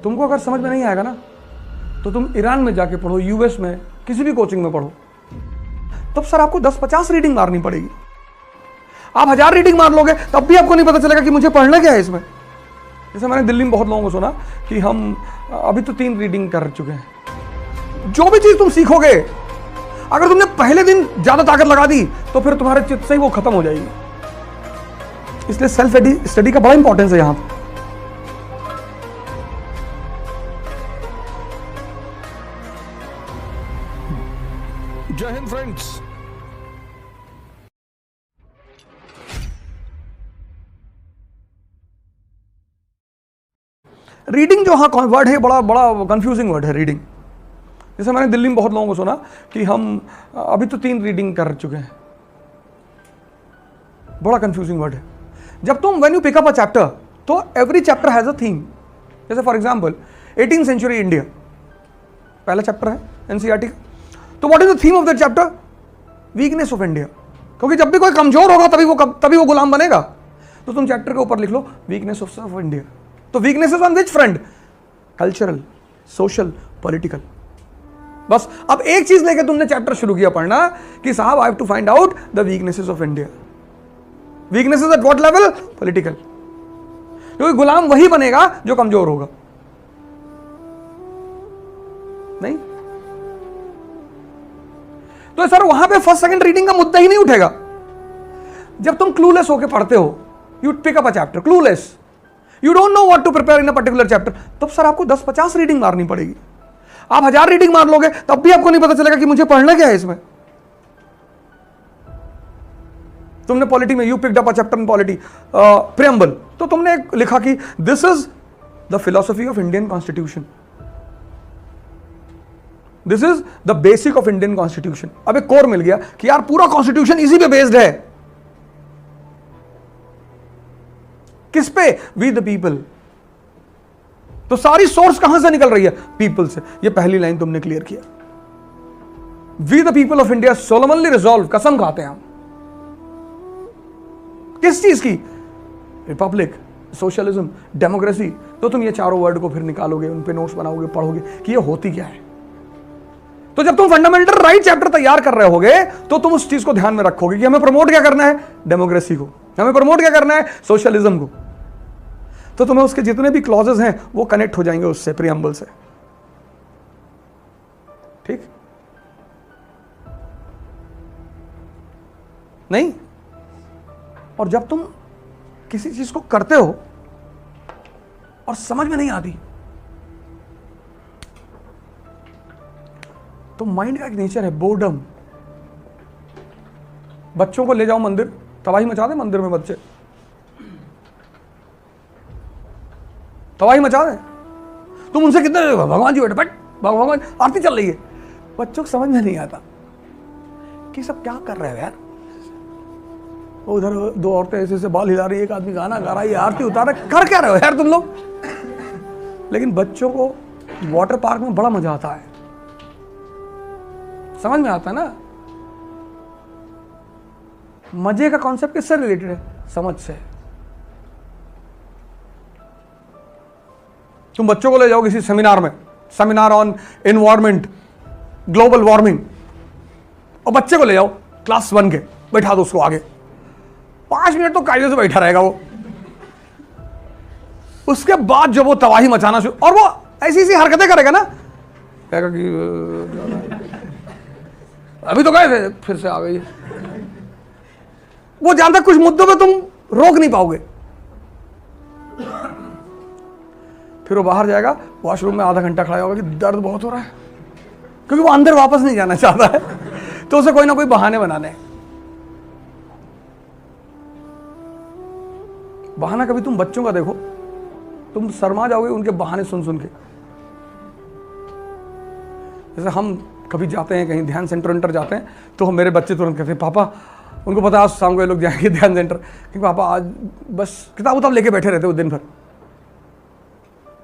तुमको अगर समझ में नहीं आएगा ना तो तुम ईरान में जाके पढ़ो, यूएस में, किसी भी कोचिंग में पढ़ो। तब सर आपको 10-50 रीडिंग मारनी पड़ेगी। आप 1000 रीडिंग मार लोगे तब भी आपको नहीं पता चलेगा कि मुझे पढ़ना क्या है इसमें। जैसे मैंने दिल्ली में बहुत लोगों को सुना कि हम अभी तो 3 रीडिंग कर चुके हैं। जो भी चीज तुम सीखोगे, अगर तुमने पहले दिन ज्यादा ताकत लगा दी तो फिर तुम्हारे चित्त से ही वो खत्म हो जाएगी। इसलिए सेल्फ स्टडी का बड़ा इंपॉर्टेंस है यहां पर। जय हिंद फ्रेंड्स। रीडिंग जो हाँ वर्ड है, बड़ा बड़ा कंफ्यूजिंग वर्ड है रीडिंग। जैसे मैंने दिल्ली में बहुत लोगों को सुना कि हम अभी तो 3 रीडिंग कर चुके हैं। बड़ा कंफ्यूजिंग वर्ड है। जब तुम when you pick up a chapter तो every chapter has a theme. जैसे for example 18th century India पहला चैप्टर है एनसीईआरटी का। तो what is the theme of that chapter? Weakness of India. क्योंकि जब भी कोई कमजोर होगा तभी वो गुलाम बनेगा। तो तुम चैप्टर के ऊपर लिख लो वीकनेस ऑफ इंडिया। तो weaknesses on which front? Cultural, social, political. बस अब एक चीज लेके तुमने चैप्टर शुरू किया पढ़ना कि साहब I have to find out the weaknesses of India. Weaknesses at what level? Political. क्योंकि गुलाम वही बनेगा जो कमजोर होगा। नहीं तो सर वहां पे फर्स्ट सेकंड रीडिंग का मुद्दा ही नहीं उठेगा। जब तुम क्लूलेस होके पढ़ते हो, you pick up a chapter clueless, you don't know what to prepare in a particular chapter, तब सर आपको 10-50 रीडिंग मारनी पड़ेगी। आप 1000 रीडिंग मार लोगे तब भी आपको नहीं पता चलेगा कि मुझे पढ़ना क्या है इसमें। तुमने पॉलिटी में you picked up a chapter in polity preamble, तो तुमने लिखा कि this is the philosophy of Indian constitution, this is the basic of Indian constitution. अब एक कोर मिल गया कि यार पूरा कॉन्स्टिट्यूशन इसी पे बेस्ड है। किस पे? We the people. तो सारी सोर्स कहां से निकल रही है? पीपल से। ये पहली लाइन तुमने क्लियर किया। We the people of India solemnly resolve, कसम खाते हैं हम। किस चीज की? Republic, socialism, democracy. तो तुम ये चारों वर्ड को फिर निकालोगे, उन पे नोट्स बनाओगे, पढ़ोगे कि ये होती क्या है। तो जब तुम फंडामेंटल राइट चैप्टर तैयार कर रहे होगे तो तुम उस चीज को ध्यान में रखोगे कि हमें प्रमोट क्या करना है? डेमोक्रेसी को। हमें प्रमोट क्या करना है? सोशलिज्म को। तो तुम्हें उसके जितने भी क्लॉजेस हैं वो कनेक्ट हो जाएंगे उससे, प्रीएम्बल से। ठीक नहीं? और जब तुम किसी चीज को करते हो और समझ में नहीं आती तो माइंड का एक नेचर है बोर्डम। बच्चों को ले जाओ मंदिर, तबाही मचा दे मंदिर में बच्चे, तबाही मचा दे। तुम उनसे कितने भगवान जी बैठे, बट भगवान आरती चल रही है, बच्चों को समझ में नहीं आता कि सब क्या कर रहे हो यार। उधर 2 औरतें ऐसे ऐसे बाल हिला रही है, एक आदमी गाना गा रहा है, आरती उतार रहा है, कर क्या रहे हो यार तुम लोग। लेकिन बच्चों को वाटर पार्क में बड़ा मजा आता है, समझ में आता है ना। मजे का कॉन्सेप्ट किससे रिलेटेड है? समझ से। तुम बच्चों को ले जाओ किसी सेमिनार में, seminar on environment, global warming, और बच्चे को ले जाओ क्लास 1 के, बैठा दो उसको आगे, 5 मिनट तो कायदे से बैठा रहेगा वो। उसके बाद जब वो तबाही मचाना शुरू, और वो ऐसी ऐसी हरकतें करेगा ना, कहेगा कि अभी तो गए थे फिर से आ गई। वो जानता कुछ मुद्दों पे तुम रोक नहीं पाओगे। फिर वो बाहर जाएगा, वॉशरूम में आधा घंटा खड़ा होगा कि दर्द बहुत हो रहा है, क्योंकि वो अंदर वापस नहीं जाना चाहता है, तो उसे कोई ना कोई बहाने बनाने। बहाना कभी तुम बच्चों का देखो, तुम शर्मा जाओगे उनके बहाने सुन सुन के। जैसे हम कभी जाते हैं कहीं ध्यान सेंटर जाते हैं, तो मेरे बच्चे तुरंत कहते हैं पापा, उनको पता आज शाम को ये लोग जाएंगे ध्यान सेंटर, कि पापा आज बस किताब उताब लेके बैठे रहते वो दिन भर।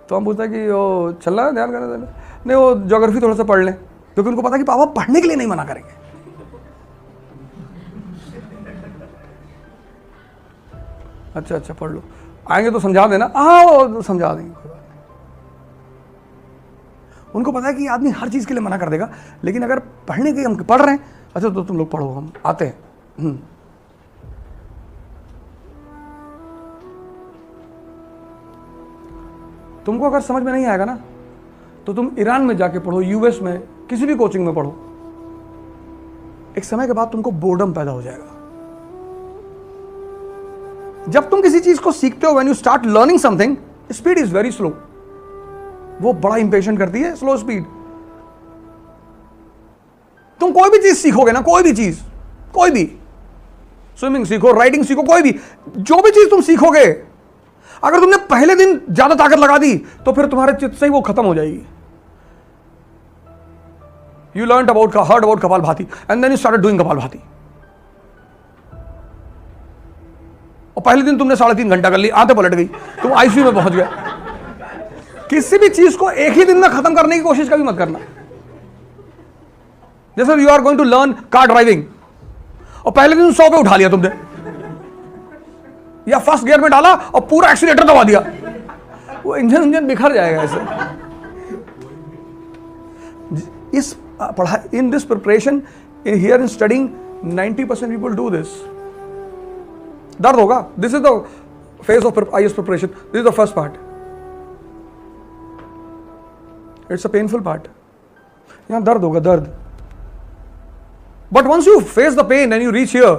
तो हम पूछते हैं कि वो चल रहा है ध्यान करने, नहीं वो ज्योग्राफी थोड़ा सा पढ़ लें, क्योंकि उनको पता कि पापा पढ़ने के लिए नहीं मना करेंगे। अच्छा अच्छा पढ़ लो, आएंगे तो समझा देना। हाँ वो समझा देंगे, कोई बात नहीं। उनको पता है कि आदमी हर चीज़ के लिए मना कर देगा, लेकिन अगर पढ़ने के हम पढ़ रहे हैं, अच्छा तो तुम लोग पढ़ो, हम आते हैं। तुमको अगर समझ में नहीं आएगा ना, तो तुम ईरान में जाके पढ़ो, यूएस में, किसी भी कोचिंग में पढ़ो। एक समय के बाद तुमको बोर्डम पैदा हो जाएगा। जब तुम किसी चीज को सीखते हो, when you start learning something, speed is very slow. वो बड़ा इंपेशेंट करती है, स्लो स्पीड। तुम कोई भी चीज सीखोगे ना, कोई भी चीज, कोई भी, स्विमिंग सीखो, राइडिंग सीखो, कोई भी, जो भी चीज तुम सीखोगे, अगर तुमने पहले दिन ज्यादा ताकत लगा दी तो फिर तुम्हारे चित्त से ही वो खत्म हो जाएगी। You learn heard about kapalbhati and then you started doing kapalbhati, और पहले दिन तुमने 3.5 घंटा कर ली, आंखें पलट गई, तुम आईसीयू में पहुंच गए। किसी भी चीज को एक ही दिन में खत्म करने की कोशिश कभी मत करना। जैसे you are going to learn car driving, और पहले दिन 100 पे उठा लिया तुमने, या फर्स्ट गियर में डाला और पूरा एक्सीलेटर दबा दिया, वो इंजन बिखर जाएगा ऐसे। इस पढ़ाई, in this preparation, in here in studying, 90% people do this. दर्द होगा, this is the phase of IAS preparation, this is the first part, it's a painful part. यहां दर्द होगा, दर्द, but once you face the pain and you reach here,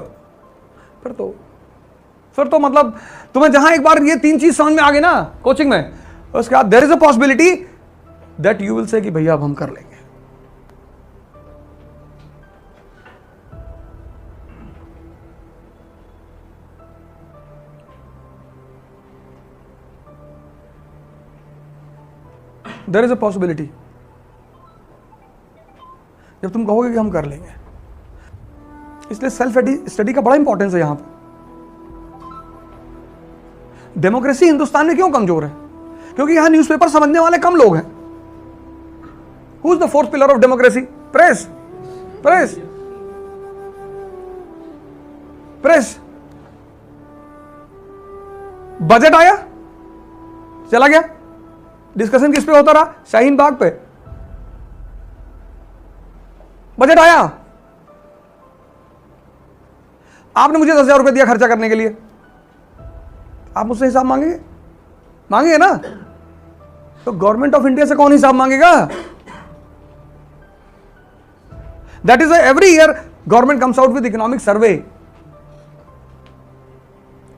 फिर तो मतलब तुम्हें जहां एक बार ये 3 चीज समझ में आ गई ना कोचिंग में, उसके बाद there is a possibility that you will say कि भैया अब हम कर लेंगे। देयर इज अ पॉसिबिलिटी, जब तुम कहोगे कि हम कर लेंगे। इसलिए सेल्फ स्टडी का बड़ा इंपॉर्टेंस है यहां पर। डेमोक्रेसी हिंदुस्तान में क्यों कमजोर है? क्योंकि यहां न्यूज़पेपर समझने वाले कम लोग हैं। Who is the fourth pillar of democracy? Press. Press press budget आया, चला गया, डिस्कशन किस पे होता रहा? शाहीन बाग पे। बजट आया, आपने मुझे 10,000 रुपए दिया खर्चा करने के लिए, आप मुझसे हिसाब मांगेंगे? मांगेंगे ना? तो गवर्नमेंट ऑफ इंडिया से कौन हिसाब मांगेगा? That is every year government comes out with economic survey,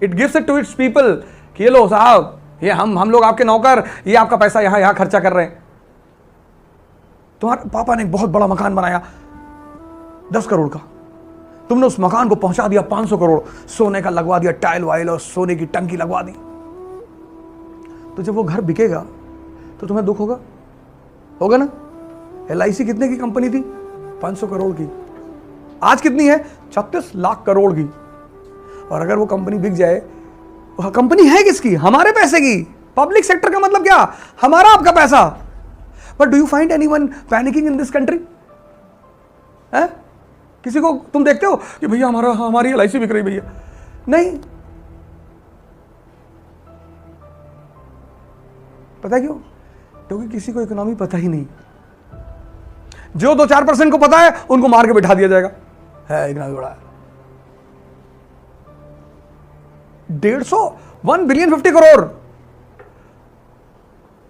it gives it to its people कि ये लो साहब, ये हम लोग आपके नौकर, ये आपका पैसा यहां खर्चा कर रहे हैं। तुम्हारे पापा ने एक बहुत बड़ा मकान बनाया 10 करोड़ का, तुमने उस मकान को पहुंचा दिया 500 करोड़, सोने का लगवा दिया, टाइल वाइल और सोने की टंकी लगवा दी। तो जब वो घर बिकेगा तो तुम्हें दुख होगा? होगा ना? LIC कितने की कंपनी थी? 500 करोड़ की। आज कितनी है? 36 लाख करोड़ की। और अगर वो कंपनी बिक जाए, वो कंपनी है किसकी? हमारे पैसे की। पब्लिक सेक्टर का मतलब क्या? हमारा आपका पैसा। But do you find anyone panicking in this country? है किसी को तुम देखते हो कि भैया हमारी LIC बिक रही भैया? नहीं। पता क्यों? क्योंकि किसी को इकोनॉमी पता ही नहीं। जो 2-4% को पता है उनको मार के बिठा दिया जाएगा, है इकोनॉमी बड़ा है। 1 बिलियन 50 करोड़।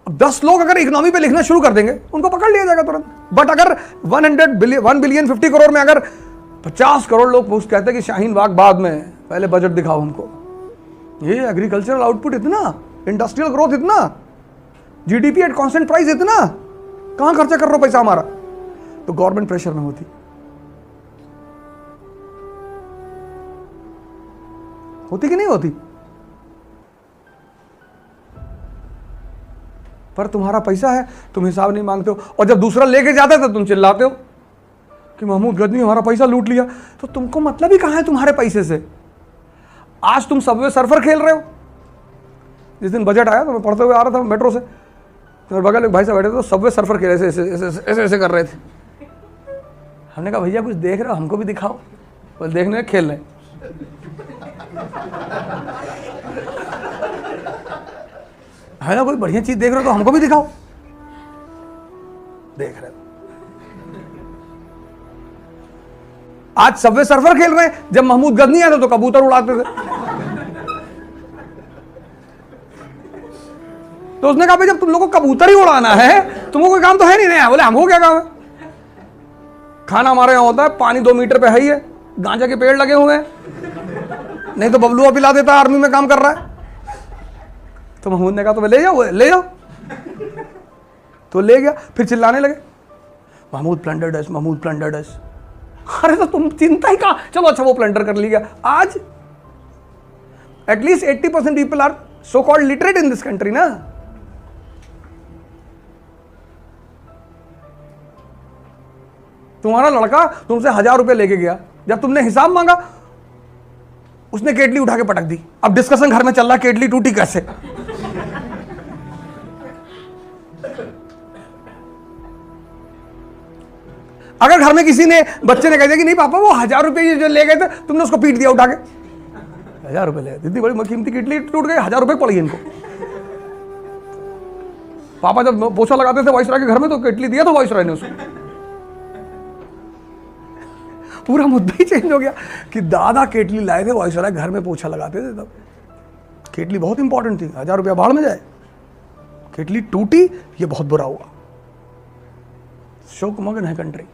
अब 10 लोग अगर इकोनॉमी पे लिखना शुरू कर देंगे, उनको पकड़ लिया जाएगा तुरंत। बट अगर 1 बिलियन 50 करोड़ में अगर 50 करोड़ लोग पूछ कहते हैं कि शाहीन बाग बाद में, पहले बजट दिखाओ हमको, ये एग्रीकल्चरल आउटपुट इतना, इंडस्ट्रियल ग्रोथ इतना, GDP एट कांस्टेंट प्राइस इतना, कहां खर्चा कर रहे हो पैसा हमारा? तो गवर्नमेंट प्रेशर में होती कि नहीं होती? पर तुम्हारा पैसा है, तुम हिसाब नहीं मांगते हो, और जब दूसरा लेके जाता है तो तुम चिल्लाते हो कि महमूद गजनी हमारा पैसा लूट लिया। तो तुमको मतलब ही कहां है तुम्हारे पैसे से? आज तुम सबवे सर्फर खेल रहे हो। जिस दिन बजट आया तो मैं पढ़ते हुए आ रहा था मेट्रो से, तो बगल एक भाई साहब बैठे थे, तो सबवे सर्फर खेल ऐसे कर रहे थे। हमने कहा भैया कुछ देख रहे हो, हमको भी दिखाओ। बोले देखने खेल रहे। है ना, कोई बढ़िया चीज देख रहे हो तो हमको भी दिखाओ। देख रहे हो। आज सबवे सर्फर खेल रहे हैं, जब महमूद गजनी आए थे तो कबूतर उड़ाते थे। तो उसने कहा भाई जब तुम लोगों को कबूतर ही उड़ाना है, तुमको कोई काम तो है नहीं। बोले हमको क्या काम है, खाना हमारे यहाँ होता है, पानी 2 मीटर पे है ही है, गांजा के पेड़ लगे हुए हैं, नहीं तो बबलुआ पिला देता, आर्मी में काम कर रहा है। तो महमूद ने कहा तो ले जाओ, ले जाओ। तो ले गया, फिर चिल्लाने लगे महमूद प्लंडर्ड अस, महमूद प्लंडर्ड अस। अरे तो तुम चिंता ही कहा, चलो अच्छा वो प्लंडर कर लिया। आज at least 80% people are so called literate in this country ना। तुम्हारा लड़का तुमसे 1000 रुपए लेके गया, जब तुमने हिसाब मांगा उसने केटली उठा के पटक दी। अब डिस्कशन घर में चल रहा, केटली टूटी कैसे। अगर घर में किसी ने, बच्चे ने कह दिया कि नहीं पापा वो 1000 रुपए जो ले गए थे, तुमने उसको पीट दिया उठा के, 1000 रुपए ले, इतनी बड़ी कीमती केटली टूट गई, 1000 रुपए पड़ गई इनको। पापा जब पोछा लगाते थे वाइसरॉय के घर में तो केटली दिया था वाइसरॉय ने उसको। पूरा मुद्दा ही चेंज हो गया कि दादा केटली लाए थे, वाइसरॉय घर में पोछा लगाते थे तब। केटली बहुत इंपॉर्टेंट थी, 1000 रुपया बाढ़ में जाए। केटली टूटी, ये बहुत बुरा हुआ। शोकमग्न है कंट्री।